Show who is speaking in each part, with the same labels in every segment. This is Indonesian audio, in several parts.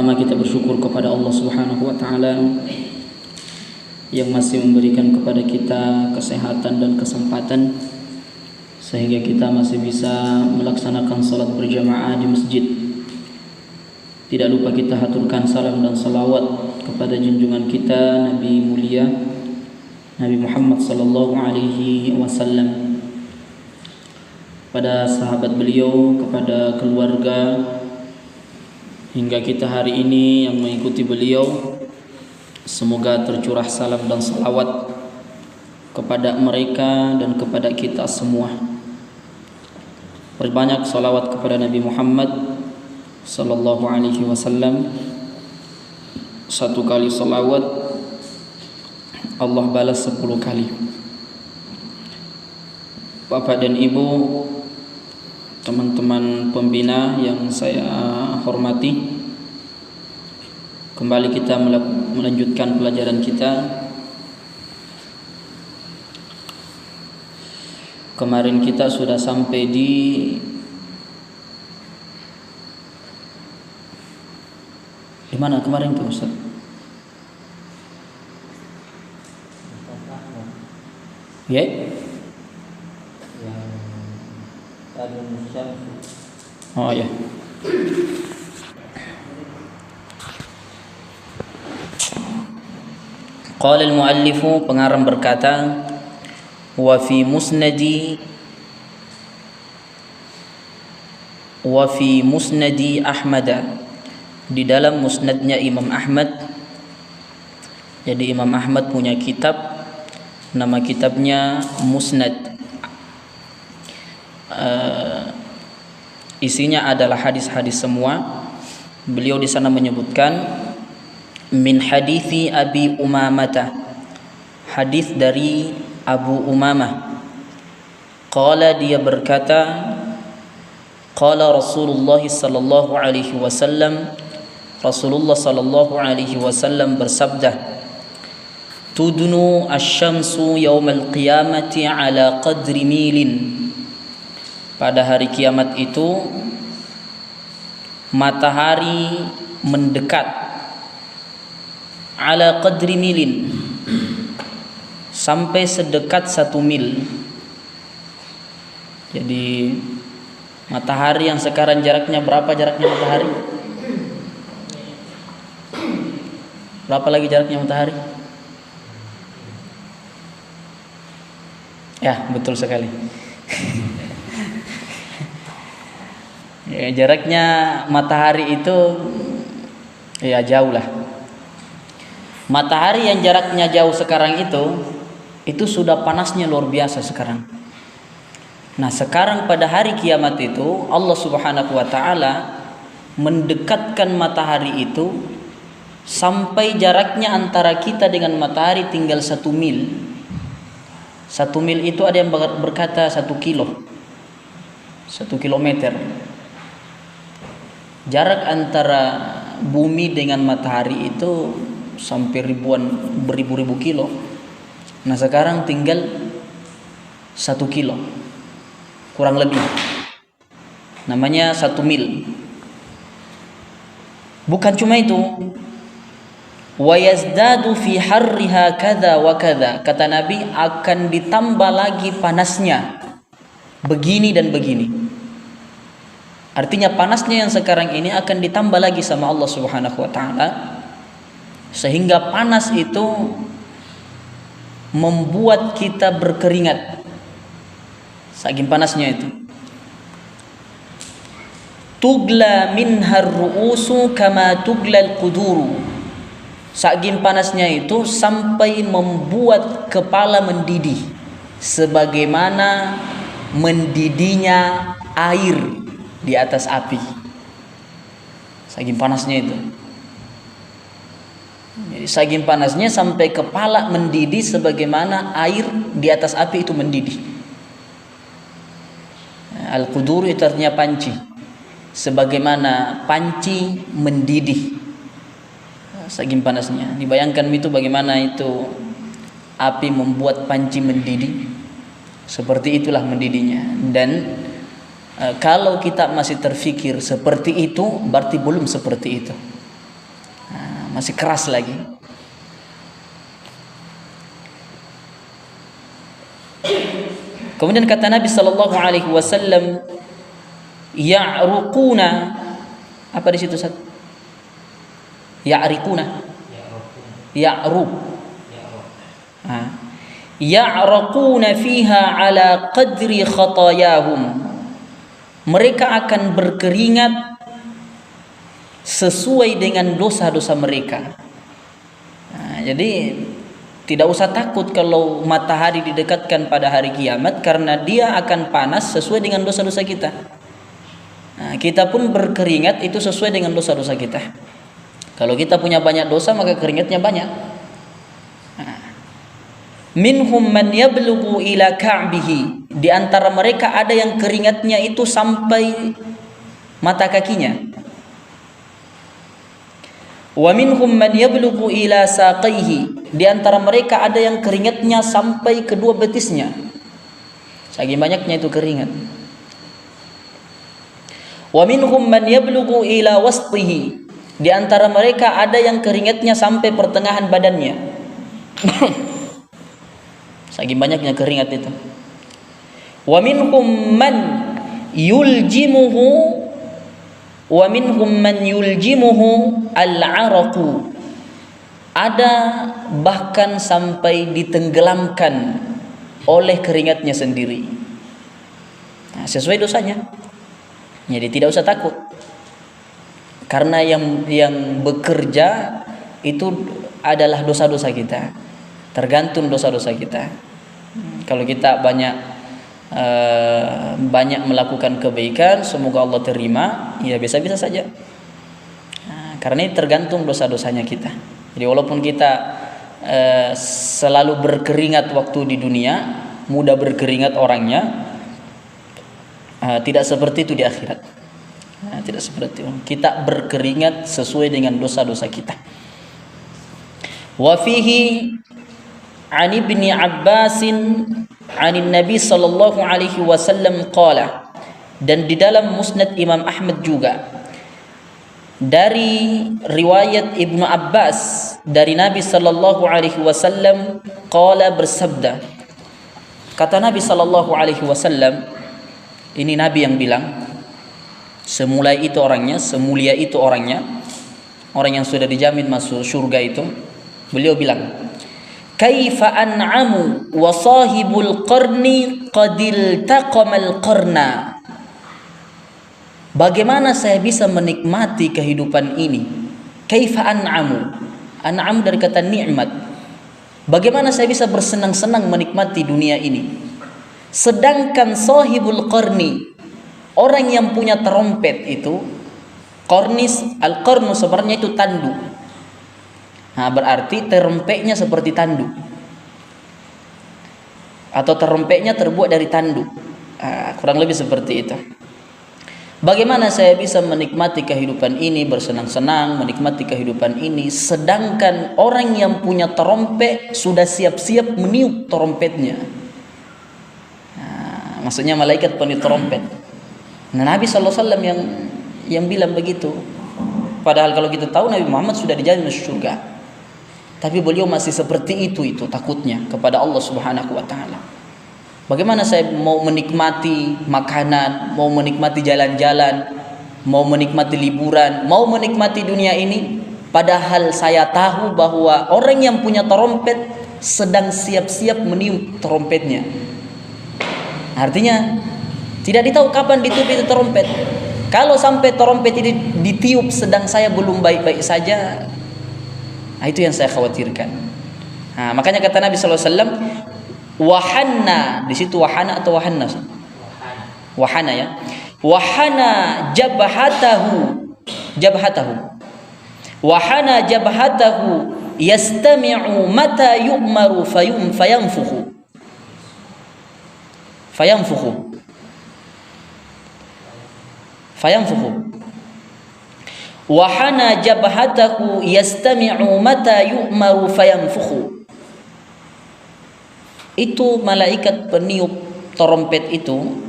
Speaker 1: Pertama, kita bersyukur kepada Allah Subhanahu wa taala yang masih memberikan kepada kita kesehatan dan kesempatan sehingga kita masih bisa melaksanakan salat berjamaah di masjid. Tidak lupa kita haturkan salam dan salawat kepada junjungan kita Nabi mulia Nabi Muhammad sallallahu alaihi wasallam, pada sahabat beliau, kepada keluarga, hingga kita hari ini yang mengikuti beliau. Semoga tercurah salam dan salawat kepada mereka dan kepada kita semua. Perbanyak salawat kepada Nabi Muhammad sallallahu alaihi wasallam. Satu kali salawat Allah balas 10 kali. Bapak dan Ibu, teman-teman pembina yang saya hormati, kembali kita melanjutkan pelajaran kita. Kemarin kita sudah sampai di mana kemarin tuh Ustaz? Ya? Oh ya. Qala al-muallifu, pengarang berkata, wa fi musnadi Ahmad, di dalam musnadnya Imam Ahmad. Jadi Imam Ahmad punya kitab, nama kitabnya Musnad. Isinya adalah hadis-hadis semua. Beliau di sana menyebutkan min hadithi Abi Umamah, hadis dari Abu Umamah. Qala, dia berkata, qala Rasulullah sallallahu alaihi wasallam, Rasulullah sallallahu alaihi wasallam bersabda, tudnu asy-syamsu yaumal qiyamati ala qadri milin. Pada hari kiamat itu matahari mendekat ala qadri milin, sampai sedekat 1 mil. Jadi matahari yang sekarang jaraknya berapa, jaraknya matahari? Berapa lagi jaraknya matahari? Ya, betul sekali. Ya, jaraknya matahari itu ya jauh lah. Matahari yang jaraknya jauh sekarang itu sudah panasnya luar biasa sekarang. Nah, sekarang pada hari kiamat itu Allah Subhanahu wa taala mendekatkan matahari itu sampai jaraknya antara kita dengan matahari tinggal 1 mil. 1 mil itu ada yang berkata 1 kilo, 1 kilometer. Jarak antara bumi dengan matahari itu sampai beribu-ribu kilo. Nah, sekarang tinggal 1 kilo kurang lebih, namanya 1 mil. Bukan cuma itu, wa yazdadu fi harriha kadza wa kadza, kata Nabi, akan ditambah lagi panasnya begini dan begini. Artinya panasnya yang sekarang ini akan ditambah lagi sama Allah Subhanahu wa taala, sehingga panas itu membuat kita berkeringat. Saking panasnya itu. Tugla minhar ru'usu kama tugla al-quduru. Saking panasnya itu sampai membuat kepala mendidih sebagaimana mendidihnya air di atas api. Saking panasnya itu. Jadi saking panasnya sampai kepala mendidih sebagaimana air di atas api itu mendidih. Al-qudur itu artinya panci. Sebagaimana panci mendidih. Saking panasnya. Dibayangkan itu bagaimana itu api membuat panci mendidih. Seperti itulah mendidihnya. Dan kalau kita masih terfikir seperti itu, berarti belum seperti itu. Masih keras lagi. Kemudian kata Nabi sallallahu alaihi wasallam, ya'ruquna, apa di situ Ustaz? Ya'riquna. Ya'ruq. Ya'raquna fiha ala qadri khatayahum. Mereka akan berkeringat sesuai dengan dosa-dosa mereka. Jadi tidak usah takut kalau matahari didekatkan pada hari kiamat, karena dia akan panas sesuai dengan dosa-dosa kita. Kita pun berkeringat itu sesuai dengan dosa-dosa kita. Kalau kita punya banyak dosa, maka keringatnya banyak. Minhum man yablughu ila ka'bihi. Di antara mereka ada yang keringatnya itu sampai mata kakinya. Wa minhum man yablughu ila saqaihi. Di antara mereka ada yang keringatnya sampai kedua betisnya. Saking banyaknya itu keringat. Wa minhum man yablughu ila wasṭihi. Di antara mereka ada yang keringatnya sampai pertengahan badannya. Saking banyaknya keringat itu. Wa minhum man yuljimuhu al-'araqu. Ada bahkan sampai ditenggelamkan oleh keringatnya sendiri. Sesuai dosanya. Jadi tidak usah takut. Karena yang bekerja itu adalah dosa-dosa kita. Tergantung dosa-dosa kita. Kalau kita banyak melakukan kebaikan, semoga Allah terima, ya biasa-biasa saja. Karena ini tergantung dosa-dosanya kita. Jadi walaupun kita selalu berkeringat waktu di dunia, mudah berkeringat orangnya, tidak seperti itu di akhirat. Tidak seperti itu. Kita berkeringat sesuai dengan dosa-dosa kita. Wa fihi an Ibni Abbasin anin Nabi sallallahu alaihi wasallam qala. Dan di dalam Musnad Imam Ahmad juga dari riwayat Ibnu Abbas dari Nabi sallallahu alaihi wasallam qala, bersabda. Kata Nabi sallallahu alaihi wasallam, ini Nabi yang bilang, semulia itu orangnya, orang yang sudah dijamin masuk surga itu. Beliau bilang, kaifa an'amu wa sahibul qarni qadil taqamal qarna. Bagaimana saya bisa menikmati kehidupan ini? Kaifa an'amu. An'am dari kata nikmat. Bagaimana saya bisa bersenang-senang menikmati dunia ini? Sedangkan sahibul qarni, orang yang punya terompet itu, qarnis, al-qarnu sebenarnya itu tanduk. Berarti terompetnya seperti tanduk, atau terompetnya terbuat dari tanduk. Kurang lebih seperti itu. Bagaimana saya bisa menikmati kehidupan ini, bersenang-senang menikmati kehidupan ini, sedangkan orang yang punya terompet sudah siap-siap meniup terompetnya. Maksudnya malaikat peniup terompet. Nabi sallallahu alaihi wasallam yang bilang begitu. Padahal kalau kita tahu Nabi Muhammad sudah dijamin masuk surga. Tapi beliau masih seperti itu takutnya kepada Allah Subhanahu wa taala. Bagaimana saya mau menikmati makanan, mau menikmati jalan-jalan, mau menikmati liburan, mau menikmati dunia ini, padahal saya tahu bahwa orang yang punya terompet sedang siap-siap meniup terompetnya. Artinya tidak ditahu kapan ditiup itu terompet. Kalau sampai terompet ini ditiup sedang saya belum baik-baik saja, itu yang saya khawatirkan. Makanya kata Nabi sallallahu alaihi wasallam, wahana, di situ wahana atau wahanna? Wahana ya. Wahana jabhatahu. Wahana jabhatahu yastami'u mata yu'maru fayanfukhu. Wahana jabhatahu yastami'u mata yu'maru fayanfukhu. Itu malaikat peniup trompet itu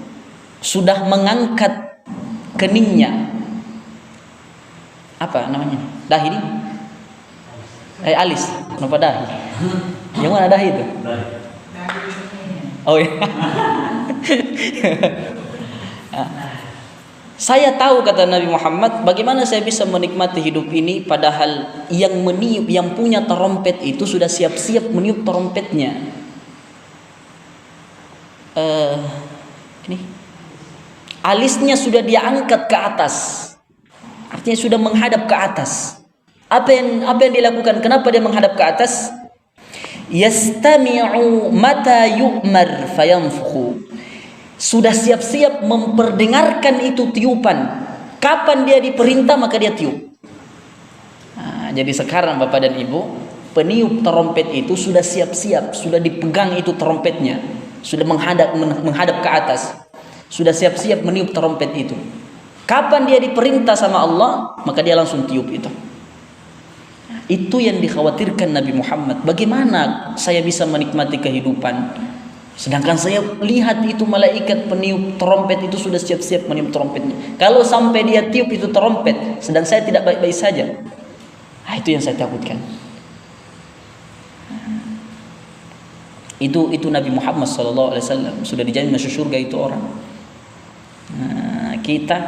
Speaker 1: sudah mengangkat keningnya. Apa namanya? Dahi Alis, kenapa dahi? Yang mana dahi itu? Oh iya. Saya tahu, kata Nabi Muhammad, bagaimana saya bisa menikmati hidup ini padahal yang meniup, yang punya terompet itu sudah siap-siap meniup terompetnya. Ini alisnya sudah dia angkat ke atas, artinya sudah menghadap ke atas. Apa yang dilakukan? Kenapa dia menghadap ke atas? Yastami'u mata yu'mar fayanfukhu. Sudah siap-siap memperdengarkan itu tiupan. Kapan dia diperintah maka dia tiup. Nah, jadi sekarang Bapak dan Ibu, peniup terompet itu sudah siap-siap, sudah dipegang itu terompetnya, sudah menghadap ke atas, sudah siap-siap meniup terompet itu. Kapan dia diperintah sama Allah, maka dia langsung tiup itu. Itu yang dikhawatirkan Nabi Muhammad. Bagaimana saya bisa menikmati kehidupan, sedangkan saya lihat itu malaikat peniup terompet itu sudah siap-siap meniup terompetnya. Kalau sampai dia tiup itu terompet, sedang saya tidak baik-baik saja, itu yang saya takutkan. Itu Nabi Muhammad SAW sudah dijamin masuk surga itu orang. Nah, kita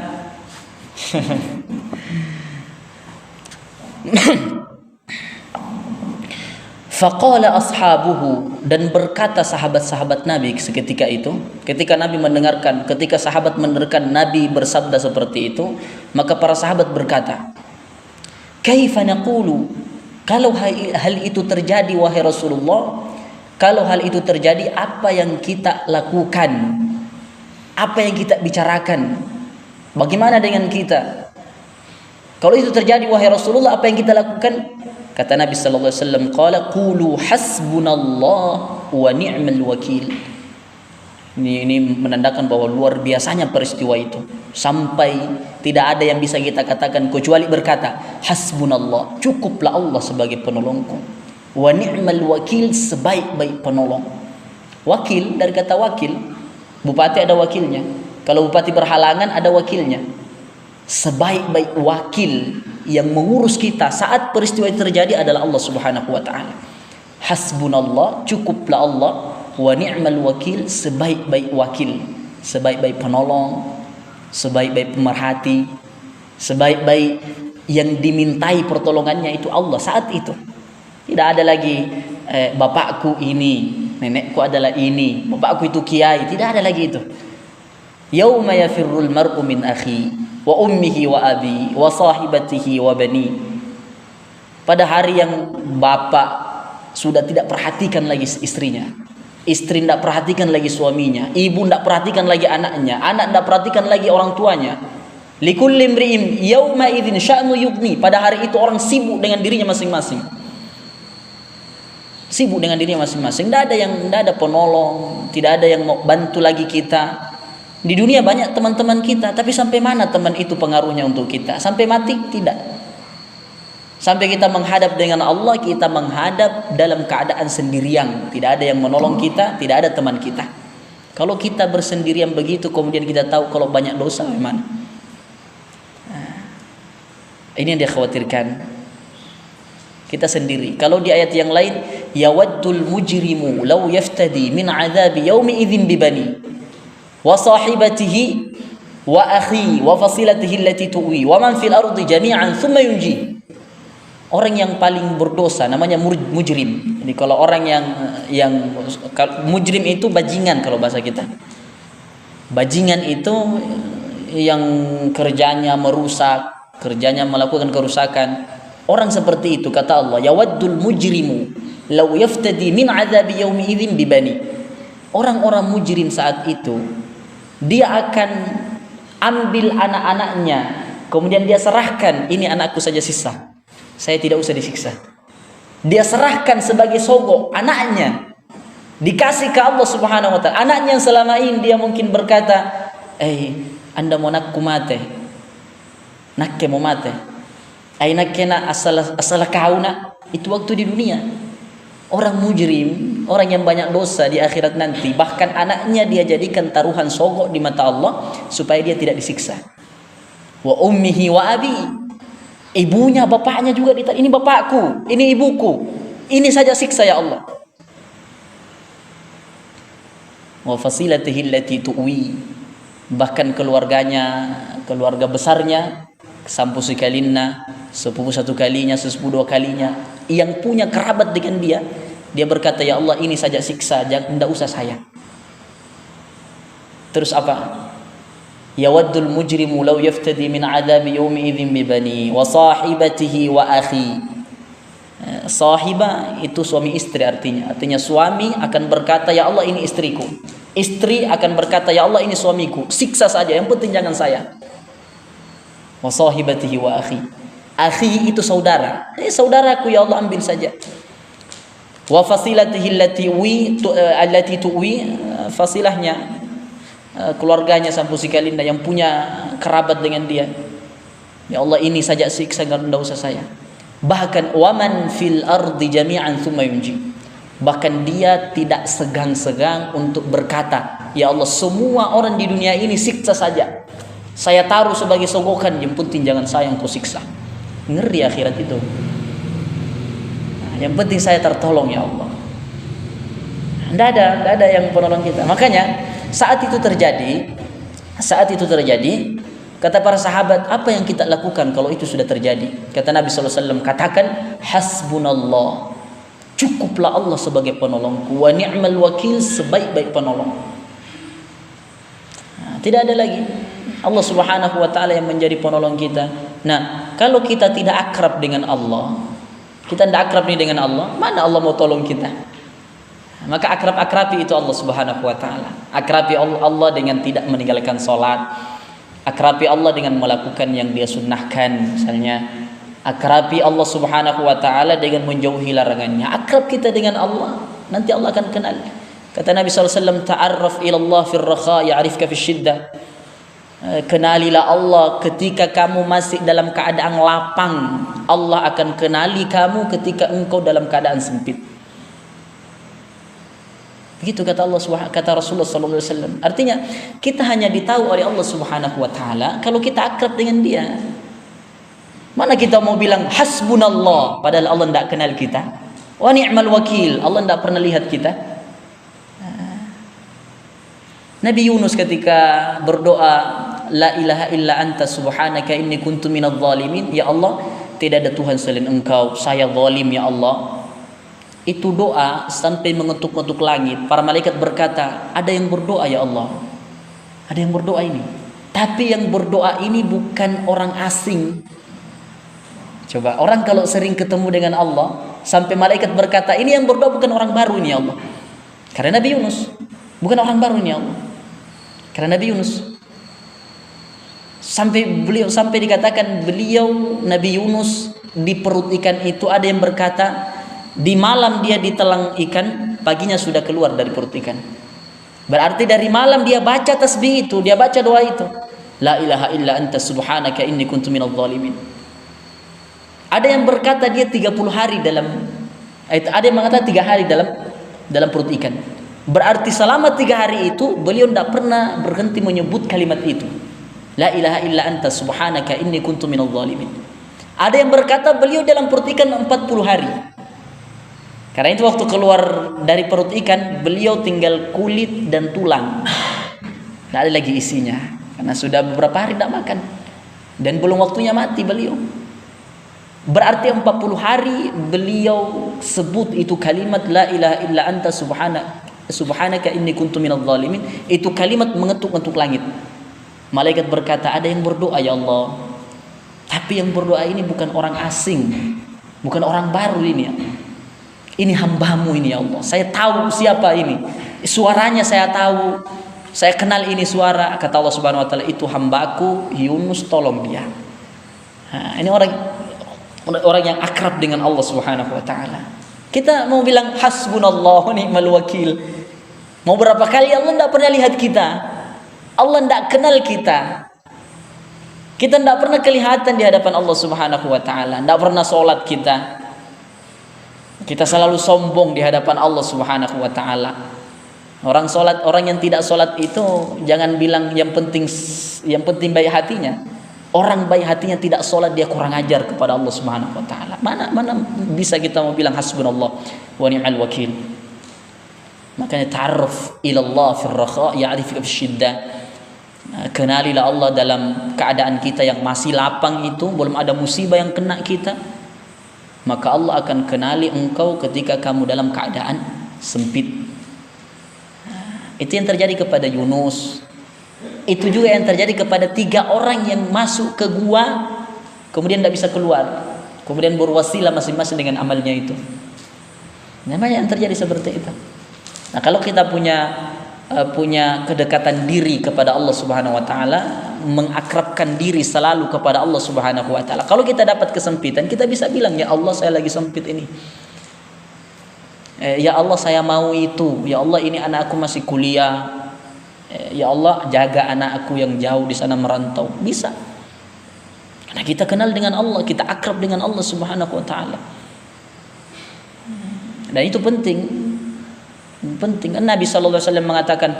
Speaker 1: faqala ashabuhu, dan berkata sahabat-sahabat Nabi seketika itu, ketika sahabat mendengarkan Nabi bersabda seperti itu, maka para sahabat berkata, kaifa naqulu, kalau hal itu terjadi wahai Rasulullah, kalau hal itu terjadi, apa yang kita lakukan, apa yang kita bicarakan, bagaimana dengan kita? Kalau itu terjadi wahai Rasulullah, apa yang kita lakukan? Kata Nabi sallallahu alaihi wasallam, qala qulu hasbunallah wa ni'mal wakil. Ini menandakan bahwa luar biasanya peristiwa itu, sampai tidak ada yang bisa kita katakan kecuali berkata hasbunallah, cukuplah Allah sebagai penolongku, wa ni'mal wakil, sebaik-baik penolong. Wakil dari kata wakil, bupati ada wakilnya, kalau bupati berhalangan ada wakilnya. Sebaik-baik wakil yang mengurus kita saat peristiwa itu terjadi adalah Allah Subhanahu wa taala. Hasbunallah, cukuplah Allah, wa ni'mal wakil, sebaik-baik wakil, sebaik-baik penolong, sebaik-baik pemerhati, sebaik-baik yang dimintai pertolongannya itu Allah saat itu. Tidak ada lagi bapakku ini, nenekku adalah ini, bapakku itu kiai, tidak ada lagi itu. Yauma yafirrul mar'u min akhi wa ummihi wa abi wa sahibatihi wa bani. Pada hari yang bapak sudah tidak perhatikan lagi istrinya, istri tidak perhatikan lagi suaminya, ibu tidak perhatikan lagi anaknya, anak tidak perhatikan lagi orang tuanya. Likulli imri'in yauma idzin sya'nu yughni. Pada hari itu orang sibuk dengan dirinya masing-masing. Sibuk dengan dirinya masing-masing. Tidak ada penolong, tidak ada yang mau bantu lagi kita. Di dunia banyak teman-teman kita, tapi sampai mana teman itu pengaruhnya untuk kita? Sampai mati? Tidak. Sampai kita menghadap dengan Allah, kita menghadap dalam keadaan sendirian. Tidak ada yang menolong kita, tidak ada teman kita. Kalau kita bersendirian begitu, kemudian kita tahu kalau banyak dosa bagaimana? Ini yang dia khawatirkan. Kita sendiri. Kalau di ayat yang lain, yawaddul mujrimu law yaftadi min adzabi yaumi idzin bibani wa sahibatihi wa akhi wa fasilatihi allati tuwi wa man fil ardi jami'an thumma yunji. Orang yang paling berdosa namanya mujrim. Jadi kalau orang yang mujrim itu bajingan kalau bahasa kita. Bajingan itu yang kerjanya merusak, kerjanya melakukan kerusakan. Orang seperti itu kata Allah, yawaddul mujrimu law yaftadi min adzabi yaumi idzin bibani. Orang-orang mujrim saat itu dia akan ambil anak-anaknya, kemudian dia serahkan, ini anakku saja sisa, saya tidak usah disiksa. Dia serahkan sebagai sogok anaknya, dikasih ke Allah Subhanahu wa taala. Anaknya yang selama ini dia mungkin berkata, anda mau nakku mate, nakke mau mate, nakena asal kau nak. Itu waktu di dunia. Orang mujrim, orang yang banyak dosa di akhirat nanti, bahkan anaknya dia jadikan taruhan sogok di mata Allah supaya dia tidak disiksa. Wa ummihi wa abi.
Speaker 2: Ibunya, bapaknya juga ditanya, ini bapakku, ini ibuku, ini saja siksa ya Allah. Wa fasilatihi allati tuwi, bahkan keluarganya, keluarga besarnya, sampu sekalinna, sepupu satu kalinya, sesepupu dua kalinya, yang punya kerabat dengan dia, dia berkata, ya Allah ini saja siksa, jangan, tidak usah saya. Terus apa? Yawaddul mujrimu law yaftadi min adabi yawmi idzin bi bani wa sahibatihi wa akhi. Sahibah itu suami istri artinya. Artinya suami akan berkata, ya Allah ini istriku. Istri akan berkata, ya Allah ini suamiku. Siksa saja, yang penting jangan saya. Wa sahibatihi wa akhi. Akhi itu saudara. Saudaraku ya Allah ambil saja. Wa fasilatihi allati tuwi, fasilahnya, keluarganya sampu sikalinda yang punya kerabat dengan dia. Ya Allah ini saja siksa, tidak usah saya. Bahkan waman fil ardi jami'an thumma yunji, bahkan dia tidak segan-segan untuk berkata, ya Allah semua orang di dunia ini siksa saja, saya taruh sebagai sogokan, yang penting jangan saya yang kau siksa. Ngeri akhirat itu. Yang penting saya tertolong ya Allah. Tidak ada yang penolong kita. Makanya saat itu terjadi, kata para sahabat, apa yang kita lakukan kalau itu sudah terjadi? Kata Nabi SAW, katakan hasbunallah, cukuplah Allah sebagai penolongku, wa ni'mal wakil, sebaik-baik penolong. Nah, tidak ada lagi, Allah Subhanahu wa ta'ala yang menjadi penolong kita. Nah, kalau kita tidak akrab dengan Allah, kita tidak akrab dengan Allah, mana Allah mau tolong kita? Maka akrabi itu Allah Subhanahu wa ta'ala. Akrabi Allah dengan tidak meninggalkan sholat, akrabi Allah dengan melakukan yang dia sunnahkan, misalnya akrabi Allah Subhanahu wa ta'ala dengan menjauhi larangannya. Akrab kita dengan Allah, nanti Allah akan kenal. Kata Nabi SAW, ta'arraf ilallah fir rakha ya'rifka fis syiddah. Kenalilah Allah ketika kamu masih dalam keadaan lapang, Allah akan kenali kamu ketika engkau dalam keadaan sempit. Begitu kata Allah, kata Rasulullah sallallahu alaihi wasallam. Artinya kita hanya ditahu oleh Allah Subhanahu wa taala kalau kita akrab dengan dia. Mana kita mau bilang hasbunallah padahal Allah tidak kenal kita. Wa ni'mal wakil, Allah tidak pernah lihat kita. Nabi Yunus ketika berdoa, la ilaha illa anta subhanaka inni kuntu minadh dhalimin, ya Allah tidak ada Tuhan selain engkau, saya zalim ya Allah. Itu doa sampai mengetuk-ngetuk langit. Para malaikat berkata, ada yang berdoa ya Allah, ada yang berdoa ini. Tapi yang berdoa ini bukan orang asing. Coba, orang kalau sering ketemu dengan Allah, sampai malaikat berkata, ini yang berdoa bukan orang baru ini ya Allah. Karena Nabi Yunus bukan orang baru ini ya Allah. Karena Nabi Yunus sampai dikatakan beliau Nabi Yunus di perut ikan itu, ada yang berkata di malam dia ditelan ikan, paginya sudah keluar dari perut ikan. Berarti dari malam dia baca tasbih itu, dia baca doa itu, la ilaha illa anta subhanaka inni kuntu minadh dhalimin. Ada yang berkata dia 30 hari dalam, ada yang mengatakan 3 hari dalam perut ikan. Berarti selama 3 hari itu beliau tidak pernah berhenti menyebut kalimat itu, la ilaha illa anta subhanaka inni kuntu minadh dhalimin. Ada yang berkata beliau dalam perut ikan 40 hari. Karena itu waktu keluar dari perut ikan, beliau tinggal kulit dan tulang, tidak ada lagi isinya, karena sudah beberapa hari tidak makan dan belum waktunya mati beliau. Berarti 40 hari beliau sebut itu kalimat la ilaha illa anta subhanaka inni kuntu minadh dhalimin. Itu kalimat mengetuk-ngetuk langit. Malaikat berkata, ada yang berdoa ya Allah, tapi yang berdoa ini bukan orang asing, bukan orang baru ini ya. Ini hambamu ini ya Allah, saya tahu siapa ini, suaranya saya tahu, saya kenal ini suara. Kata Allah Subhanahu wa taala, itu hambaku Yunus, tolong dia. Nah, ini orang yang akrab dengan Allah Subhanahu wa taala. Kita mau bilang hasbunallahu ni'mal wakil, mau berapa kali Allah tidak pernah lihat kita, Allah tidak kenal kita, kita tidak pernah kelihatan di hadapan Allah Subhanahu wa taala, tidak pernah sholat kita selalu sombong di hadapan Allah Subhanahu wa taala. Orang yang tidak sholat itu jangan bilang yang penting baik hatinya. Orang baik hatinya tidak sholat, dia kurang ajar kepada Allah Subhanahu wa taala. Mana bisa kita mau bilang hasbunallah wa ni'mal wakil. Makanya ta'arruf ila Allah fil rakha ya'rifka fis syiddah. Kenalilah Allah dalam keadaan kita yang masih lapang itu, belum ada musibah yang kena kita. Maka Allah akan kenali engkau ketika kamu dalam keadaan sempit. Itu yang terjadi kepada Yunus. Itu juga yang terjadi kepada 3 orang yang masuk ke gua kemudian tidak bisa keluar, kemudian berwasilah masing-masing dengan amalnya itu. Namanya yang terjadi seperti itu. Nah, kalau kita punya kedekatan diri kepada Allah Subhanahu wa taala, mengakrabkan diri selalu kepada Allah Subhanahu wa taala. Kalau kita dapat kesempitan, kita bisa bilang, ya Allah saya lagi sempit ini. Ya Allah saya mau itu. Ya Allah ini anakku masih kuliah. Ya Allah jaga anak aku yang jauh di sana merantau. Bisa. Karena kita kenal dengan Allah, kita akrab dengan Allah Subhanahu wa taala. Dan itu penting. Penting. Nabi sallallahu alaihi wasallam mengatakan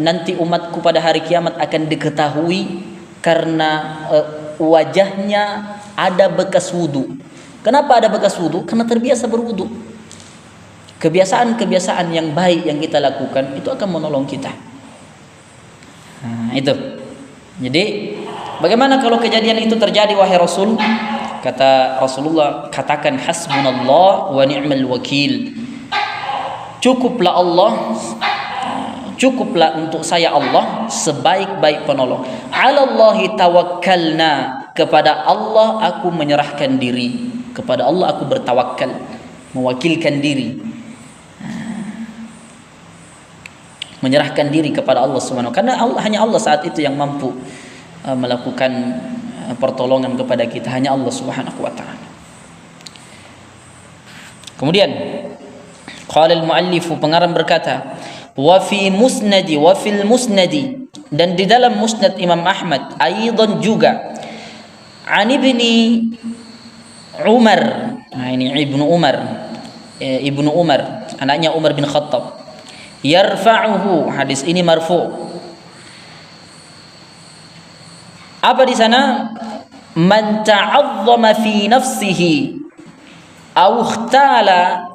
Speaker 2: nanti umatku pada hari kiamat akan diketahui karena wajahnya ada bekas wudu. Kenapa ada bekas wudu? Karena terbiasa berwudu. Kebiasaan-kebiasaan yang baik yang kita lakukan itu akan menolong kita. Nah, itu. Jadi bagaimana kalau kejadian itu terjadi wahai Rasul? Kata Rasulullah, katakan hasbunallah wa ni'mal wakil. Cukuplah Allah, cukuplah untuk saya Allah sebaik-baik penolong. 'Alallahi tawakkalna, kepada Allah aku menyerahkan diri. Kepada Allah aku bertawakal, mewakilkan diri. Menyerahkan diri kepada Allah Subhanahu wa taala, karena hanya Allah saat itu yang mampu melakukan pertolongan kepada kita, hanya Allah Subhanahu wa taala. Kemudian qala al-muallif, pengarang berkata, wa fil musnadi, dan di dalam musnad Imam Ahmad aidan juga, an ibni Umar. Nah, ini Ibnu Umar, anaknya Umar bin Khattab. Yarfa'uhu, hadis ini marfu'. Apa di sana? Man ta'azzama fi nafsihi aw ikhtala,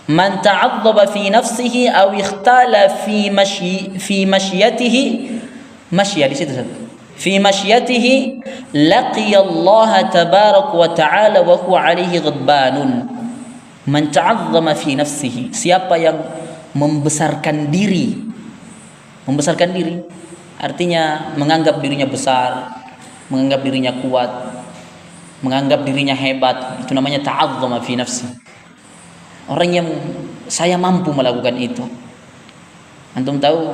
Speaker 2: man ta'azzama fi nafsihi aw ikhtala fi mashyatihi, masya di situ. Fi mashyatihi laqiya Allah tabarak wa ta'ala wa huwa alaihi ghadbanun. Man ta'azzama fi nafsihi, siapa yang membesarkan diri artinya menganggap dirinya besar, menganggap dirinya kuat, menganggap dirinya hebat, itu namanya ta'azzama fi nafsi. Orang yang saya mampu melakukan itu. Antum tahu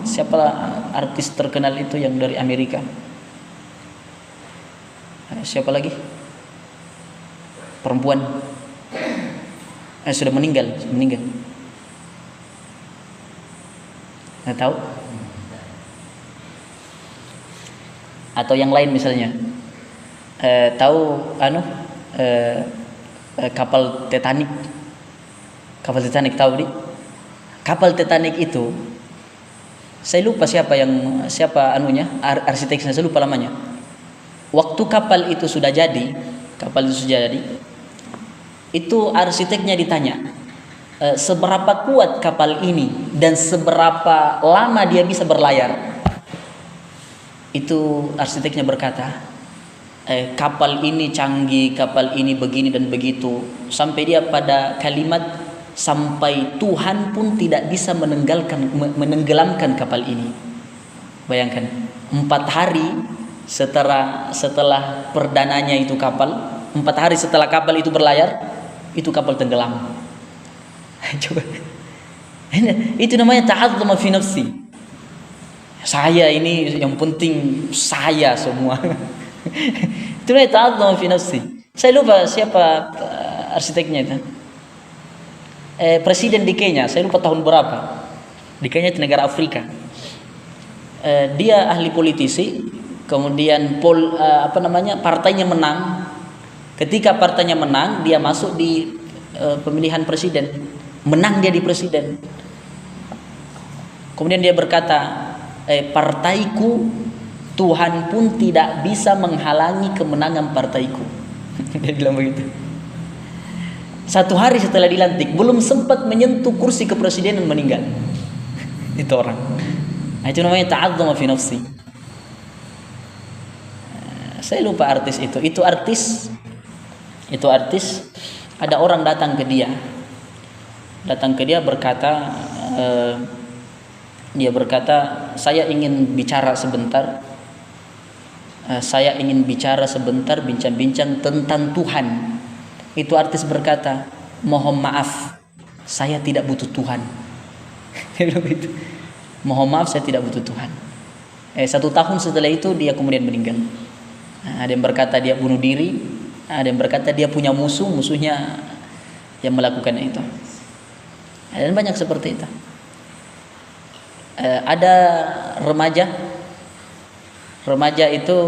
Speaker 2: siapa artis terkenal itu yang dari Amerika? Siapa lagi? Perempuan. Sudah meninggal. Nggak tahu? Atau yang lain misalnya, tahu kapal Titanic? Kapal Titanic tahu di? Kapal Titanic itu, saya lupa siapa arsiteknya, saya lupa namanya. Waktu kapal itu sudah jadi, itu arsiteknya ditanya, seberapa kuat kapal ini dan seberapa lama dia bisa berlayar. Itu arsiteknya berkata, kapal ini canggih, kapal ini begini dan begitu, sampai dia pada kalimat, sampai Tuhan pun tidak bisa menenggelamkan kapal ini. Bayangkan, 4 hari setelah perdananya itu kapal, 4 hari setelah kapal itu berlayar, itu kapal tenggelam. Coba, itu namanya ta'azzama fi nafsi. Saya ini yang penting, saya semua. Itu namanya ta'azzama fi nafsi. Saya lupa siapa arsiteknya itu. Presiden di Kenya, saya lupa tahun berapa. Di Kenya itu negara Afrika. Dia ahli politisi, kemudian partainya menang. Ketika partainya menang, dia masuk di pemilihan presiden. Menang dia di presiden. Kemudian dia berkata, partaiku Tuhan pun tidak bisa menghalangi kemenangan partaiku. Dia bilang begitu. Satu hari setelah dilantik, belum sempat menyentuh kursi kepresidenan meninggal. Itu orang. Nah, itu namanya ta'azzama fi nafsi. Saya lupa artis itu. Itu artis. Ada orang datang ke dia. Berkata, dia berkata, saya ingin bicara sebentar. Bincang-bincang tentang Tuhan. Itu artis berkata, mohon maaf, saya tidak butuh Tuhan. Dia bilang begitu. Mohon maaf, saya tidak butuh Tuhan. 1 tahun setelah itu dia kemudian meninggal. Ada yang berkata dia bunuh diri, ada yang berkata dia punya musuhnya yang melakukan itu. Dan banyak seperti itu. Ada remaja itu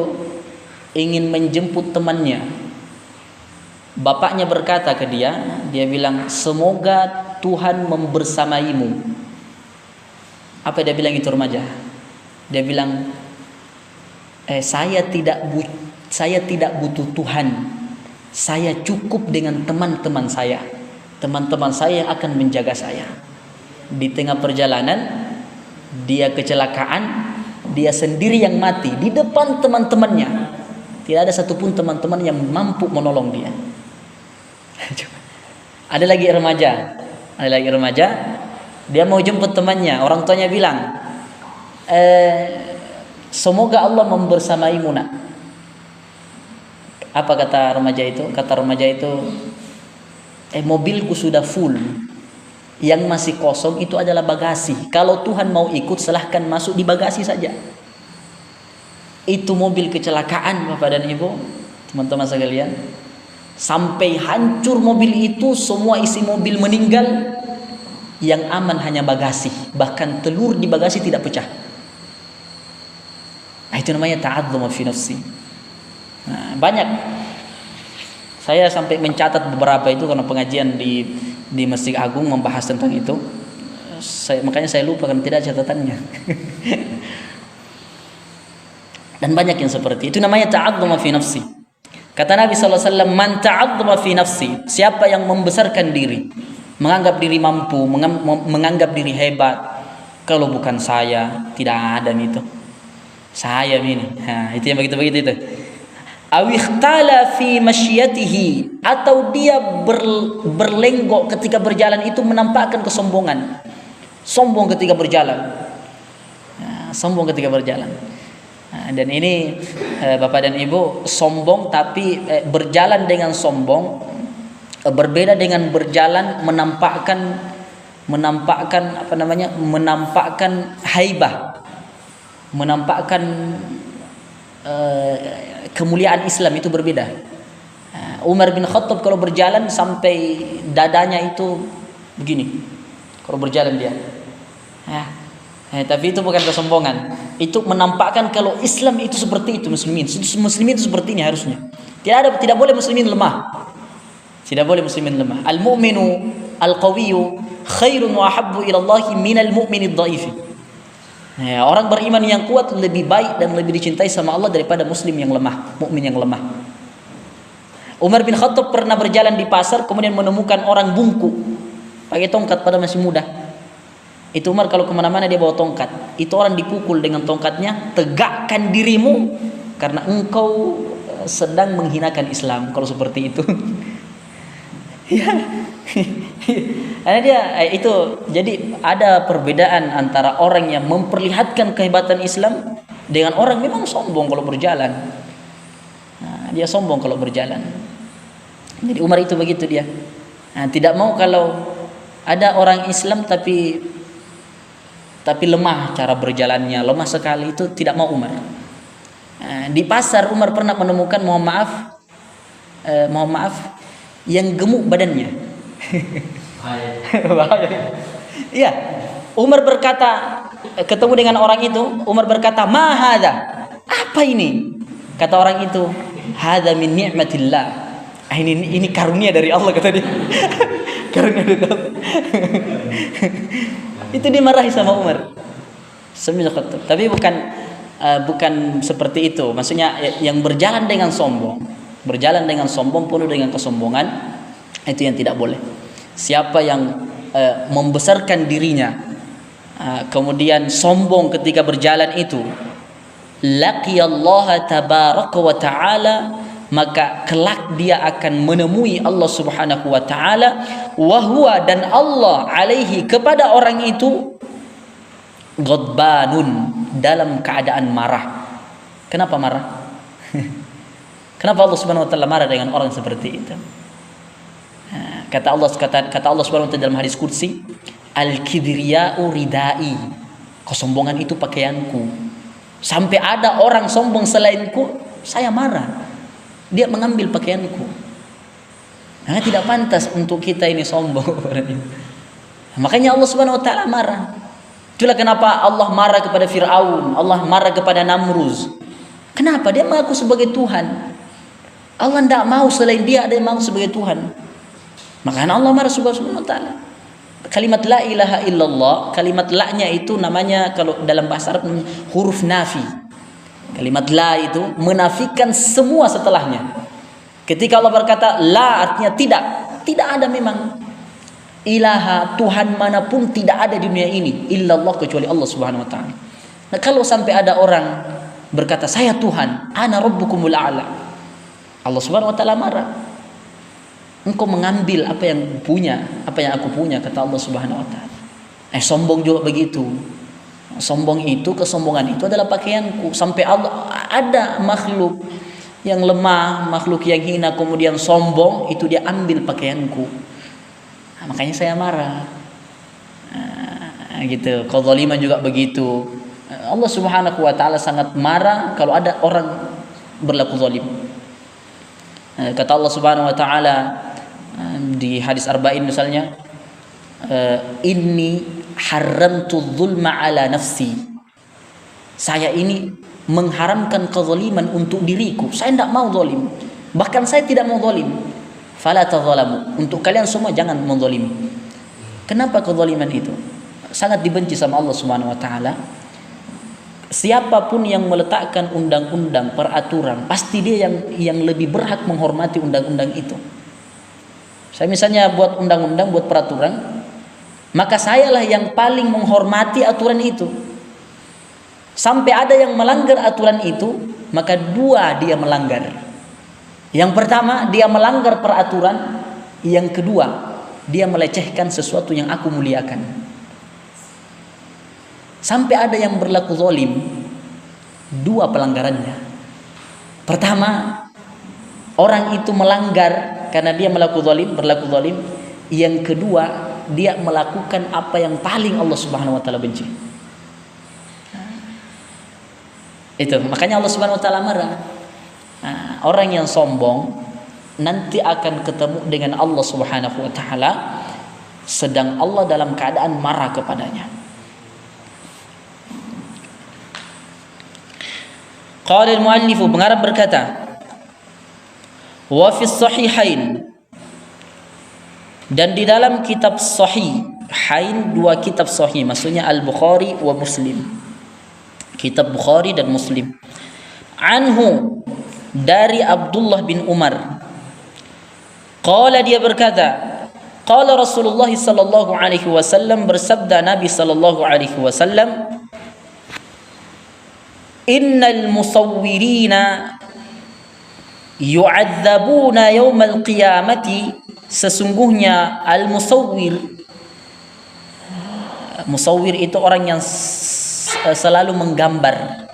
Speaker 2: ingin menjemput temannya. Bapaknya berkata ke dia bilang, semoga Tuhan membersamaimu. Apa dia bilang itu remaja? Dia bilang, saya tidak butuh Tuhan. Saya cukup dengan teman-teman saya. Teman-teman saya yang akan menjaga saya. Di tengah perjalanan dia kecelakaan, dia sendiri yang mati di depan teman-temannya. Tidak ada satupun teman-teman yang mampu menolong dia. Ada lagi remaja, dia mau jemput temannya. Orang tuanya bilang, semoga Allah membersamaimu nak. Apa kata remaja itu? Mobilku sudah full. Yang masih kosong itu adalah bagasi. Kalau Tuhan mau ikut, silahkan masuk di bagasi saja. Itu mobil kecelakaan, Bapak dan Ibu, teman-teman sekalian. Sampai hancur mobil itu, semua isi mobil meninggal. Yang aman hanya bagasi. Bahkan telur di bagasi tidak pecah. Itu namanya ta'azzama fi nafsi. Banyak. Saya sampai mencatat beberapa itu karena pengajian di Masjid Agung membahas tentang itu. Makanya saya lupa karena tidak ada catatannya. Dan banyak yang seperti itu. Namanya ta'azzama fi nafsi. Kata Nabi SAW, man ta'azzama fi nafsi, siapa yang membesarkan diri, menganggap diri mampu, menganggap diri hebat, kalau bukan saya tidak ada itu. Saya ini. Itu yang begitu-begitu itu. Awikhtala fi masyiyatihi, atau dia berlenggok ketika berjalan itu menampakkan kesombongan. Sombong ketika berjalan. Dan ini Bapak dan Ibu, sombong tapi berjalan dengan sombong berbeda dengan berjalan menampakkan haibah, menampakkan kemuliaan Islam, itu berbeda. Umar bin Khattab kalau berjalan sampai dadanya itu begini. Kalau berjalan dia. Tapi itu bukan kesombongan. Itu menampakkan kalau Islam itu seperti itu, muslimin itu seperti ini harusnya. Tidak boleh muslimin lemah. Al-mu'minu al-qawiyyu khairun wa ahabbu ila Allah minal mu'minid dhaif. Orang beriman yang kuat lebih baik dan lebih dicintai sama Allah daripada mukmin yang lemah. Umar bin Khattab pernah berjalan di pasar, kemudian menemukan orang bungkuk pakai tongkat pada masih muda. Itu Umar kalau kemana-mana dia bawa tongkat. Itu orang dipukul dengan tongkatnya, tegakkan dirimu karena engkau sedang menghinakan Islam. Kalau seperti itu. Karena dia itu, jadi ada perbedaan antara orang yang memperlihatkan kehebatan Islam dengan orang memang sombong kalau berjalan. Dia sombong kalau berjalan. Jadi Umar itu begitu dia. Tidak mau kalau ada orang Islam tapi lemah cara berjalannya, lemah sekali, itu tidak mau Umar. Di pasar Umar pernah menemukan mohon maaf yang gemuk badannya. Iya. Umar berkata, ketemu dengan orang itu, Umar berkata, "Ma hadza?" Apa ini? Kata orang itu, "Hadza min ni'matillah." Ini karunia dari Allah, kata dia. Karunia dari Allah. Itu dimarahi sama Umar. Tapi bukan seperti itu. Maksudnya yang berjalan dengan sombong, penuh dengan kesombongan, itu yang tidak boleh. Siapa yang membesarkan dirinya, kemudian sombong ketika berjalan itu, laqiyallaha tabaraka wa ta'ala, maka kelak dia akan menemui Allah Subhanahu wa ta'ala, wa huwa, dan Allah alaihi, kepada orang itu, ghadbanun, dalam keadaan marah. Kenapa marah? Kenapa Allah Subhanahu wa ta'ala marah dengan orang seperti itu? Kata Allah Subhanahu wa ta'ala dalam hadis qudsi, al-kibriya'u ridai, kesombongan itu pakaianku. Sampai ada orang sombong selainku, saya marah. Dia mengambil pakaianku. Nah, tidak pantas untuk kita ini sombong. Makanya Allah Subhanahu wa ta'ala marah. Itulah kenapa Allah marah kepada Fir'aun, Allah marah kepada Namruz. Kenapa? Dia mengaku sebagai Tuhan. Allah tidak mau selain dia ada yang mau sebagai Tuhan. Makanya Allah marah Subhanahu wa ta'ala. Kalimat la ilaha illallah, kalimat la-nya itu namanya kalau dalam bahasa Arab huruf nafi. Kalimat la itu menafikan semua setelahnya. Ketika Allah berkata la, artinya tidak ada memang ilaha, Tuhan manapun tidak ada di dunia ini illallah, kecuali Allah Subhanahu wa ta'ala. Nah, kalau sampai ada orang berkata saya Tuhan, ana rabbukumul a'la, Allah Subhanahu wa ta'ala marah. Engkau mengambil apa yang aku punya, kata Allah Subhanahu wa ta'ala. Sombong juga begitu. Kesombongan itu adalah pakaianku. Sampai Allah, ada makhluk yang lemah, makhluk yang hina, kemudian sombong, itu dia ambil pakaianku. Makanya saya marah. Gitu. Kezaliman juga begitu. Allah Subhanahu wa ta'ala sangat marah kalau ada orang berlaku zalim. Kata Allah Subhanahu wa ta'ala di hadis arba'in misalnya, inni haramtu dzulma ala nafsi, saya ini mengharamkan kezaliman untuk diriku, saya tidak mau zalim, bahkan saya tidak mau zalim. Fala tadzalamu, untuk kalian semua jangan menzalimi. Kenapa kezaliman itu sangat dibenci sama Allah Subhanahu wa ta'ala? Siapapun yang meletakkan undang-undang, peraturan, pasti dia yang lebih berhak menghormati undang-undang itu. Saya misalnya buat undang-undang, buat peraturan, maka sayalah yang paling menghormati aturan itu. Sampai ada yang melanggar aturan itu, maka dua dia melanggar. Yang pertama, dia melanggar peraturan. Yang kedua, dia melecehkan sesuatu yang aku muliakan. Sampai ada yang berlaku zalim, dua pelanggarannya. Pertama, orang itu melanggar karena dia berlaku zalim. Yang kedua, dia melakukan apa yang paling Allah Subhanahu wa ta'ala benci. Itu makanya Allah Subhanahu wa ta'ala marah. Orang yang sombong nanti akan ketemu dengan Allah Subhanahu wa ta'ala, sedang Allah dalam keadaan marah kepadanya. Qala al-muallif, pengarang berkata, wa fi sahihain, dan di dalam kitab sahih, hain dua kitab sahih, maksudnya Al-Bukhari wa Muslim, kitab Bukhari dan Muslim. Anhu, dari Abdullah bin Umar, qala, dia berkata, qala Rasulullah sallallahu alaihi wasallam, bersabda Nabi sallallahu alaihi wasallam, innal musawwirina yu'adzabuna yaumal qiyamati, sesungguhnya al-musawwir itu orang yang selalu menggambar,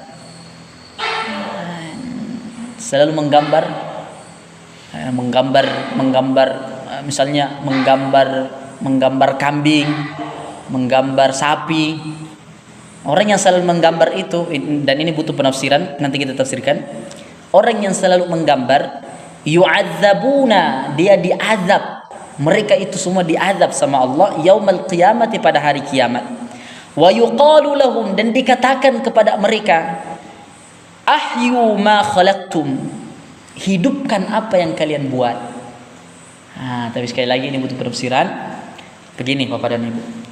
Speaker 2: misalnya menggambar kambing, menggambar sapi. Orang yang selalu menggambar itu, dan ini butuh penafsiran, nanti kita tafsirkan. Orang yang selalu menggambar, yu'adzabuna, dia diazab. Mereka itu semua diazab sama Allah yaumal qiyamati, pada hari kiamat. Wa yuqalu lahum, dan dikatakan kepada mereka, ahyu ma khalaqtum, hidupkan apa yang kalian buat. Tapi sekali lagi ini butuh penafsiran. Begini Bapak dan Ibu,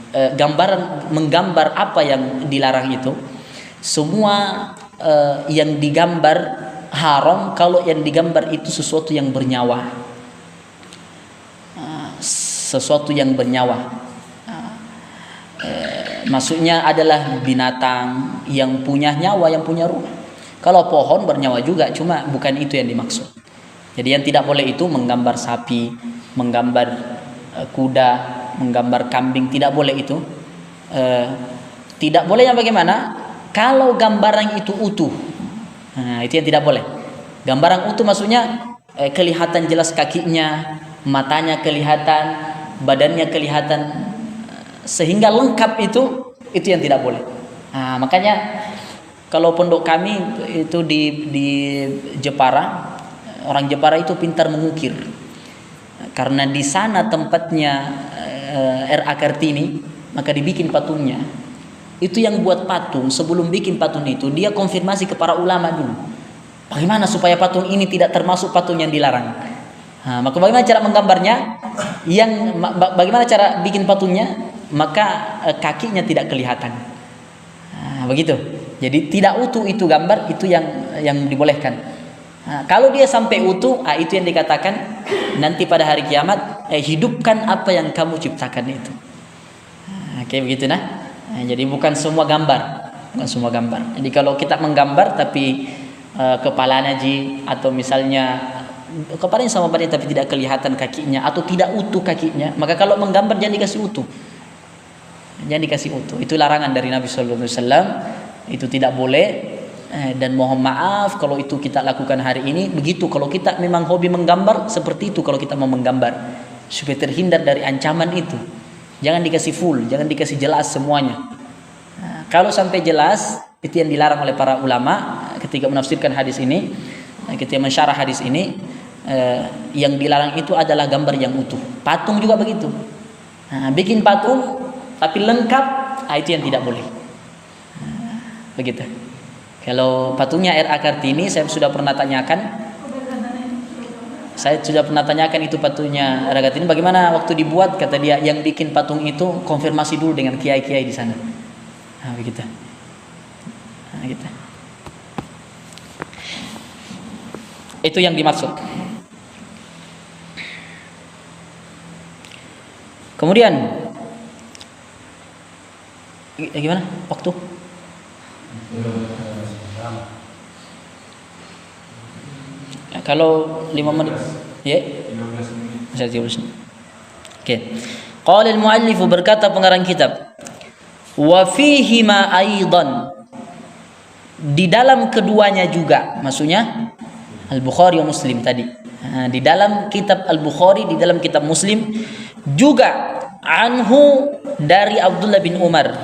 Speaker 2: menggambar apa yang dilarang itu, semua yang digambar haram kalau yang digambar itu sesuatu yang bernyawa. Sesuatu yang bernyawa. Maksudnya adalah binatang yang punya nyawa, yang punya ruh. Kalau pohon bernyawa juga, cuma bukan itu yang dimaksud. Jadi yang tidak boleh itu menggambar sapi, menggambar kuda, menggambar kambing, tidak boleh itu. Tidak boleh yang bagaimana? Kalau gambaran itu utuh, nah, itu yang tidak boleh. Gambaran utuh maksudnya kelihatan jelas kakinya, matanya kelihatan, badannya kelihatan, sehingga lengkap itu yang tidak boleh. Nah, makanya kalau pondok kami itu di Jepara, orang Jepara itu pintar mengukir. Karena di sana tempatnya R.A. Kartini, maka dibikin patungnya. Itu yang buat patung, sebelum bikin patung itu dia konfirmasi ke para ulama dulu. Bagaimana supaya patung ini tidak termasuk patung yang dilarang? Nah, maka bagaimana cara menggambarnya? Bagaimana cara bikin patungnya? Maka kakinya tidak kelihatan. Nah, begitu. Jadi tidak utuh itu gambar, itu yang dibolehkan. Nah, kalau dia sampai utuh, itu yang dikatakan nanti pada hari kiamat, hidupkan apa yang kamu ciptakan itu. Nah, kayak begitu nah. Jadi bukan semua gambar, bukan semua gambar. Jadi kalau kita menggambar tapi kepalanya atau misalnya kepalanya sama badannya tapi tidak kelihatan kakinya atau tidak utuh kakinya, maka kalau menggambar jangan dikasih utuh. Jangan dikasih utuh. Itu larangan dari Nabi sallallahu alaihi wasallam. Itu tidak boleh. Dan mohon maaf kalau itu kita lakukan hari ini. Begitu kalau kita memang hobi menggambar, seperti itu kalau kita mau menggambar, supaya terhindar dari ancaman itu. Jangan dikasih full, jangan dikasih jelas semuanya. Nah, kalau sampai jelas, itu yang dilarang oleh para ulama ketika menafsirkan hadis ini, ketika mensyarah hadis ini. Yang dilarang itu adalah gambar yang utuh. Patung juga begitu. Nah, bikin patung tapi lengkap, itu yang tidak boleh. Nah, begitu. Kalau patungnya R.A. Kartini, saya sudah pernah tanyakan. Saya sudah pernah tanyakan itu patungnya R.A. Kartini bagaimana waktu dibuat, kata dia yang bikin patung itu konfirmasi dulu dengan kiai-kiai di sana. Nah, begitu. Nah, gitu. Itu yang dimaksud. Kemudian gimana waktu? Kalau 5 menit, ya? 15 menit. Oke. Qala al-muallif, berkata pengarang kitab, wa fihi ma aidan, di dalam keduanya juga, maksudnya Al-Bukhari wa Muslim tadi. Di dalam kitab Al-Bukhari, di dalam kitab Muslim juga, anhu, dari Abdullah bin Umar,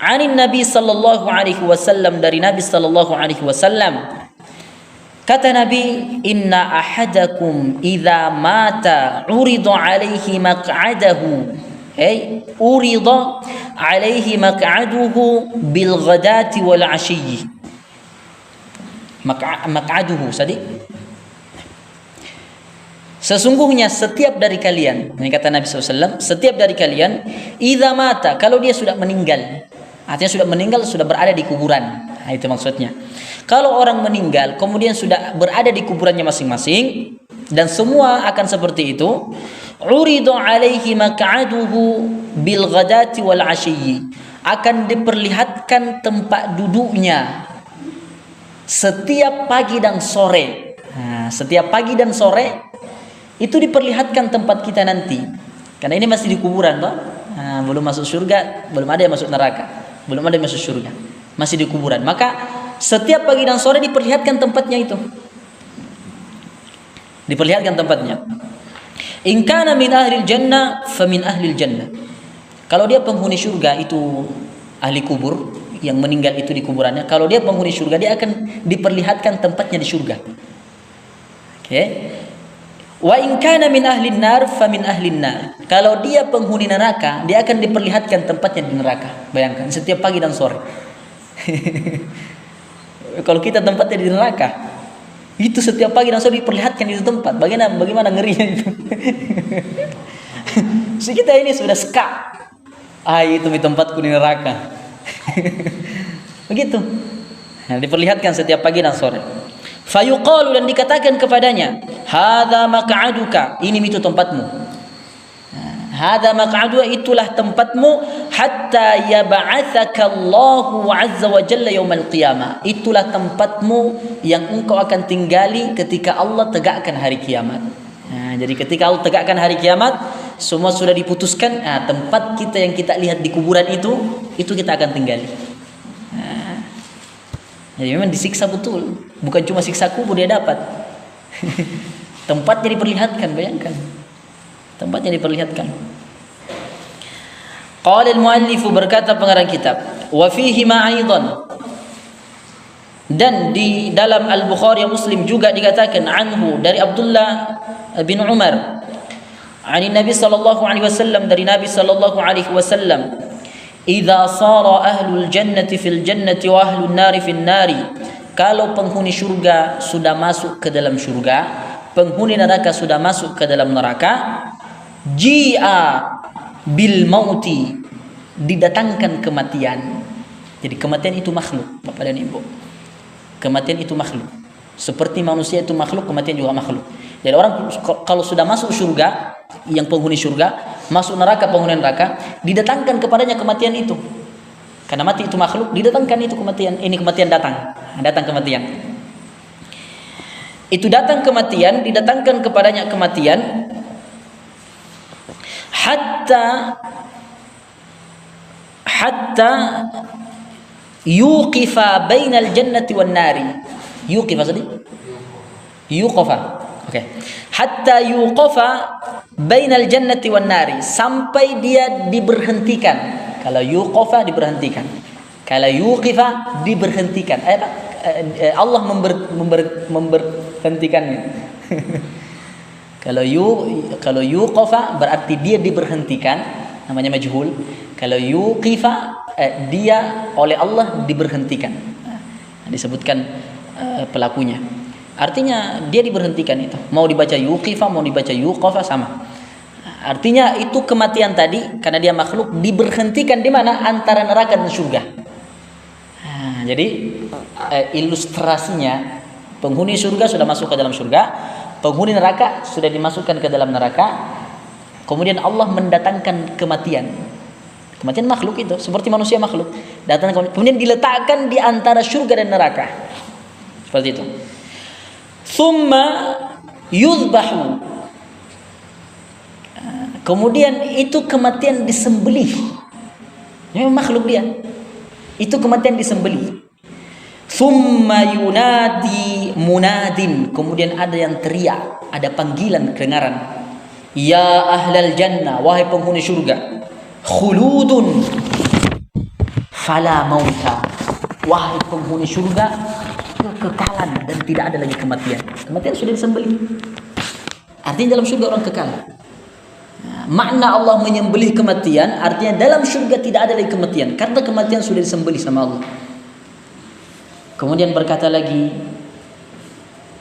Speaker 2: anin Nabi sallallahu alaihi wasallam, dari Nabi sallallahu alaihi wasallam. Kata Nabi, inna ahadakum idza mata urida alaihi maq'adahu, urida alaihi maq'aduhu bil ghadati wal 'ashiyyi. Maq'aduhu tadi, sesungguhnya setiap dari kalian, ini kata Nabi SAW, setiap dari kalian, idza mata, kalau dia sudah meninggal, artinya sudah meninggal, sudah berada di kuburan. Nah, itu maksudnya. Kalau orang meninggal kemudian sudah berada di kuburannya masing-masing, dan semua akan seperti itu, uridu alaihi maq'aduhu bil ghadati wal 'ashiyyi, akan diperlihatkan tempat duduknya setiap pagi dan sore. Nah, setiap pagi dan sore itu diperlihatkan tempat kita nanti. Karena ini masih di kuburan, Pak. Nah, belum masuk surga, belum ada yang masuk neraka, belum ada yang masuk surga, masih di kuburan. Maka setiap pagi dan sore diperlihatkan tempatnya itu. Diperlihatkan tempatnya. In kana min ahlil jannah fa min ahlil jannah. Kalau dia penghuni surga, itu ahli kubur yang meninggal itu di kuburannya. Kalau dia penghuni surga, dia akan diperlihatkan tempatnya di surga. Oke. Wa in kana min ahlin nar fa min ahlin nar. Kalau dia penghuni neraka, dia akan diperlihatkan tempatnya di neraka. Bayangkan setiap pagi dan sore. Kalau kita tempatnya di neraka, itu setiap pagi dan sore diperlihatkan di tempat. Bagaimana ngerinya itu. So, kita ini sudah sekak. Itu di tempatku di neraka. Begitu. Diperlihatkan setiap pagi dan sore. Fayuqalu, dan dikatakan kepadanya, hadza maq'aduka, ini itu tempatmu. Hadza maq'aduka, itulah tempatmu, hatta yab'atsaka Allahu 'azza wa jalla yaumal qiyamah. Itulah tempatmu yang engkau akan tinggali ketika Allah tegakkan hari kiamat. Jadi ketika Allah tegakkan hari kiamat, semua sudah diputuskan. Tempat kita yang kita lihat di kuburan itu kita akan tinggali. Jadi memang disiksa betul, bukan cuma siksa kubur dia dapat. Tempatnya diperlihatkan, bayangkan. Tempatnya diperlihatkan. Qala al-muallif, berkata pengarang kitab, wa fihi ma aidan, dan di dalam Al-Bukhari Muslim juga dikatakan anhu, dari Abdullah bin Umar, ani Nabi sallallahu alaihi wasallam, dari Nabi sallallahu alaihi wasallam, idza sara ahlul jannati fil jannati wa ahlun nari fil nari, kalau penghuni surga sudah masuk ke dalam surga, penghuni neraka sudah masuk ke dalam neraka, ji'a bil mauti, didatangkan kematian. Jadi kematian itu makhluk, Bapak dan Ibu. Kematian itu makhluk. Seperti manusia itu makhluk, kematian juga makhluk. Jadi orang kalau sudah masuk surga, yang penghuni surga, masuk neraka penghuni neraka, didatangkan kepadanya kematian itu. Karena mati itu makhluk, didatangkan itu kematian. Ini kematian datang kematian. Itu datang kematian, didatangkan kepadanya kematian, hatta yuqifa bainal jannati wan nari. Yuqifa tadi? Yuqafa. Oke. Hatta yuqafa bainal jannati wan nari, sampai dia diberhentikan. Kalau yuqafa diberhentikan. Kalau yuqifa diberhentikan. Allah memberhentikannya. Kalau yuqafa berarti dia diberhentikan, namanya majhul. Kalau yuqifa dia oleh Allah diberhentikan. Disebutkan pelakunya. Artinya dia diberhentikan itu. Mau dibaca yuqifa, mau dibaca yuqafa sama. Artinya itu kematian tadi karena dia makhluk diberhentikan di mana? Antara neraka dan surga. Jadi ilustrasinya, penghuni surga sudah masuk ke dalam surga, penghuni neraka sudah dimasukkan ke dalam neraka. Kemudian Allah mendatangkan kematian. Kematian makhluk itu seperti manusia makhluk. Datang kemudian diletakkan di antara surga dan neraka. Seperti itu. Thumma yuzbahu, kemudian itu kematian disembelih. Ini makhluk dia. Itu kematian disembelih. Thumma yunadi munadin, kemudian ada yang teriak, ada panggilan kedengaran. Ya ahlal jannah, wahai penghuni surga, khuludun fala mauta, wahai penghuni surga, kekekalan dan tidak ada lagi kematian. Kematian sudah disembelih. Artinya dalam surga orang kekal. Makna Allah menyembelih kematian, artinya dalam surga tidak ada lagi kematian karena kematian sudah disembelih sama Allah. Kemudian berkata lagi,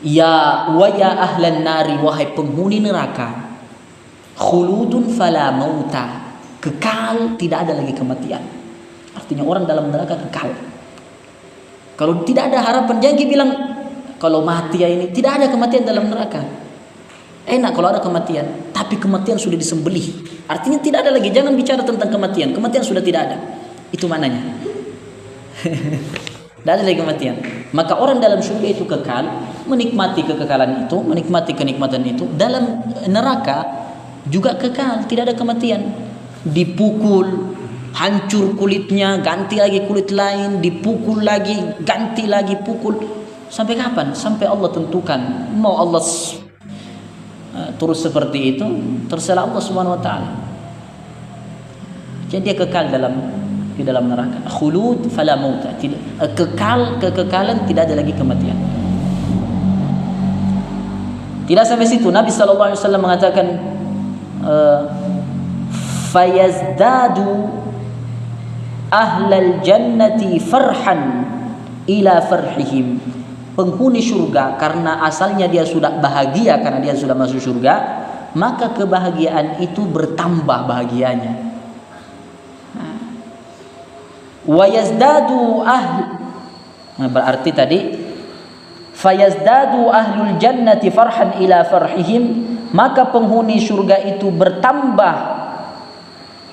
Speaker 2: ya ahlan nari, wahai penghuni neraka, khuludun fala mauta, kekal tidak ada lagi kematian. Artinya orang dalam neraka kekal. Kalau tidak ada harapan, jangan bilang kalau mati ya ini, tidak ada kematian dalam neraka. Enak kalau ada kematian, tapi kematian sudah disembelih. Artinya tidak ada lagi, jangan bicara tentang kematian. Kematian sudah tidak ada. Itu mananya. Tidak ada lagi kematian. Maka orang dalam surga itu kekal, menikmati kekekalan itu, menikmati kenikmatan itu. Dalam neraka juga kekal, tidak ada kematian. Dipukul, hancur kulitnya, ganti lagi kulit lain, dipukul lagi, ganti lagi pukul. Sampai kapan? Sampai Allah tentukan. Mau Allah terus seperti itu, terserah Allah Subhanahu wa taala. Jadi dia kekal di dalam neraka. Khulud fala mauta, tidak kekekalan, tidak ada lagi kematian. Tidak sampai situ, Nabi sallallahu alaihi wasallam mengatakan fayazdadu ahlal jannati farhan ila farhihim, penghuni surga karena asalnya dia sudah bahagia karena dia sudah masuk surga, maka kebahagiaan itu bertambah bahagianya. Wa yazdadu Nah, berarti tadi fayazdadu ahlul jannati farhan ila farhihim, maka penghuni surga itu bertambah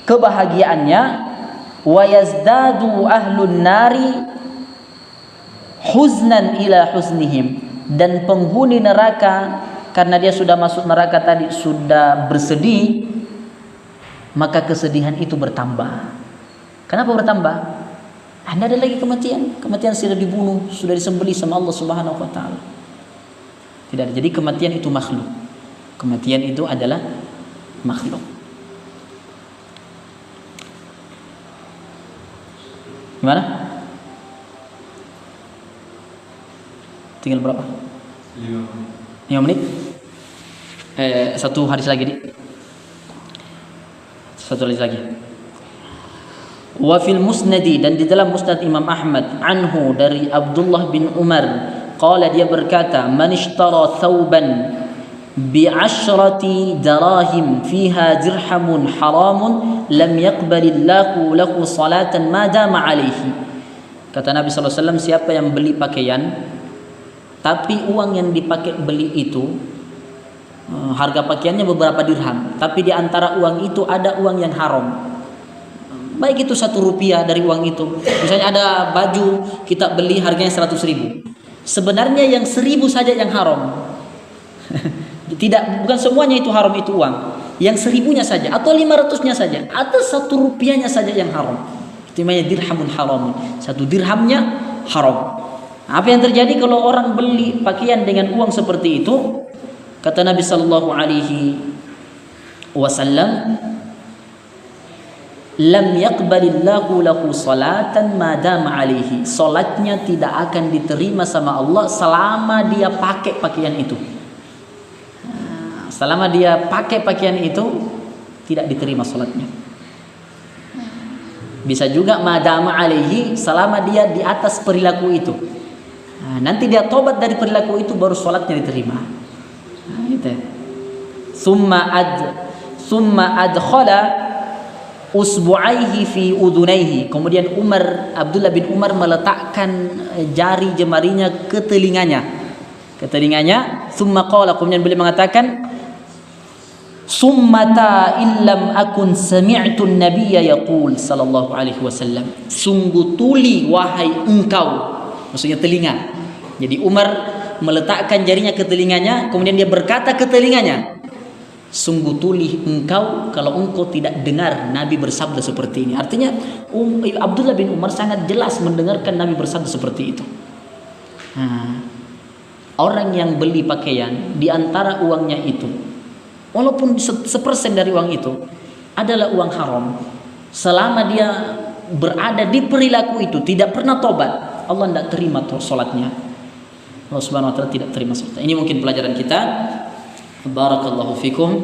Speaker 2: kebahagiaannya, wa yazdadu ahlun nari huznan ila huznihim, dan penghuni neraka karena dia sudah masuk neraka tadi sudah bersedih, maka kesedihan itu bertambah. Kenapa bertambah? Anda ada lagi kematian sudah dibunuh, sudah disembelih sama Allah Subhanahu wa taala. Tidak ada. Jadi kematian itu makhluk. Kematian itu adalah makhluk. Gimana? Tinggal berapa? 5 menit. Satu hadis lagi, Satu hadis lagi. Wa fil musnadi, dan di dalam musnad Imam Ahmad, anhu dari Abdullah bin Umar, qala, dia berkata, man ishtara thawban bi'ashrati darahim fiha dirhamun haramun lam yaqbalillahu lahu salatan ma dama alaihi. Kata Nabi SAW, siapa yang beli pakaian tapi uang yang dipakai beli itu harga pakaiannya beberapa dirham, tapi di antara uang itu ada uang yang haram, baik itu 1 rupiah dari uang itu. Misalnya ada baju kita beli harganya 100.000, sebenarnya yang 1.000 saja yang haram. Bukan semuanya itu haram itu uang, yang 1.000-nya saja atau 500-nya saja atau 1 rupiahnya saja yang haram. Itu namanya dirhamun haramun, 1 dirhamnya haram. Apa yang terjadi kalau orang beli pakaian dengan uang seperti itu? Kata Nabi sallallahu alaihi wasallam, lam yaqbalillahu lahu salatan ma dama alaihi. Salatnya tidak akan diterima sama Allah selama dia pakai pakaian itu. Selama dia pakai pakaian itu tidak diterima salatnya. Bisa juga madama alaihi, selama dia di atas perilaku itu. Nanti dia tobat dari perilaku itu baru salatnya diterima. Gitu. Summa adkhala usbu'aihi fi udunaihi. Kemudian Abdullah bin Umar meletakkan jari jemarinya ke telinganya. Summa qala, kemudian beliau mengatakan, summata illam akun sami'tu an-nabiyya yaqul sallallahu alaihi wasallam. Sungguh tuli wahai engkau, maksudnya telinga. Jadi Umar meletakkan jarinya ke telinganya, kemudian dia berkata ke telinganya, sungguh tuli engkau kalau engkau tidak dengar Nabi bersabda seperti ini. Artinya Abdullah bin Umar sangat jelas mendengarkan Nabi bersabda seperti itu. Orang yang beli pakaian, di antara uangnya itu, walaupun 1% dari uang itu adalah uang haram, selama dia berada di perilaku itu tidak pernah tobat, Allah tidak terima sholatnya. Allah Subhanahu wa taala tidak terima sholatnya. Ini mungkin pelajaran kita. Barakallahu fikum.